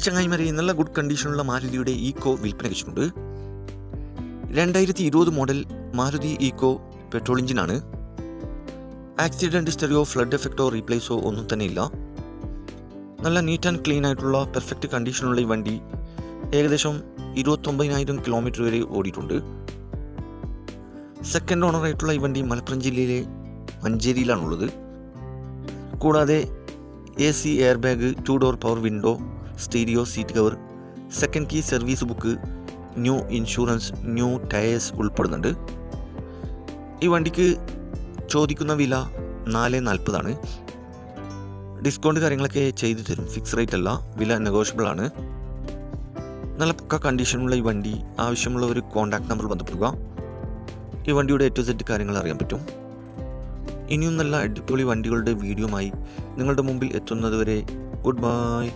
ചങ്ങായിമാരെ, നല്ല ഗുഡ് കണ്ടീഷനുള്ള മാരുതിയുടെ ഈക്കോ വിൽപ്പനയ്ക്കുണ്ട്. 2020 മോഡൽ മാരുതി ഈക്കോ പെട്രോൾ എഞ്ചിനാണ്. ആക്സിഡൻറ്റ് ഹിസ്റ്ററിയോ ഫ്ലഡ് എഫക്റ്റോ റീപ്ലേസോ ഒന്നും തന്നെ ഇല്ല. നല്ല നീറ്റ് ആൻഡ് ക്ലീൻ ആയിട്ടുള്ള പെർഫെക്റ്റ് കണ്ടീഷനുള്ള ഈ വണ്ടി ഏകദേശം 29,000 കിലോമീറ്റർ വരെ ഓടിയിട്ടുണ്ട്. സെക്കൻഡ് ഓണറായിട്ടുള്ള ഈ വണ്ടി മലപ്പുറം ജില്ലയിലെ മഞ്ചേരിയിലാണുള്ളത്. കൂടാതെ AC air bag, 2 door power window, stereo, seat cover, second key, service book, new insurance, new tyres ഉൾപ്പെടുന്നുണ്ട്. ഈ വണ്ടിക്ക് ചോദിക്കുന്ന വില 440 ആണ്. ഡിസ്കൗണ്ട് കാര്യങ്ങളൊക്കെ ചെയ്തു തരും. ഫിക്സ് റേറ്റ് അല്ല, വില നെഗോഷ്യബിൾ ആണ്. നല്ല പക്ക കണ്ടീഷനുള്ള ഈ വണ്ടി ആവശ്യമുള്ള ഒരു കോൺടാക്ട് നമ്പർ ബന്ധപ്പെടുക. ഈ വണ്ടിയുടെ A to Z കാര്യങ്ങൾ അറിയാൻ പറ്റും. ഇനിയും നല്ല അടിപൊളി വണ്ടികളുടെ വീഡിയോയുമായി നിങ്ങളുടെ മുമ്പിൽ എത്തുന്നതുവരെ ഗുഡ് ബൈ.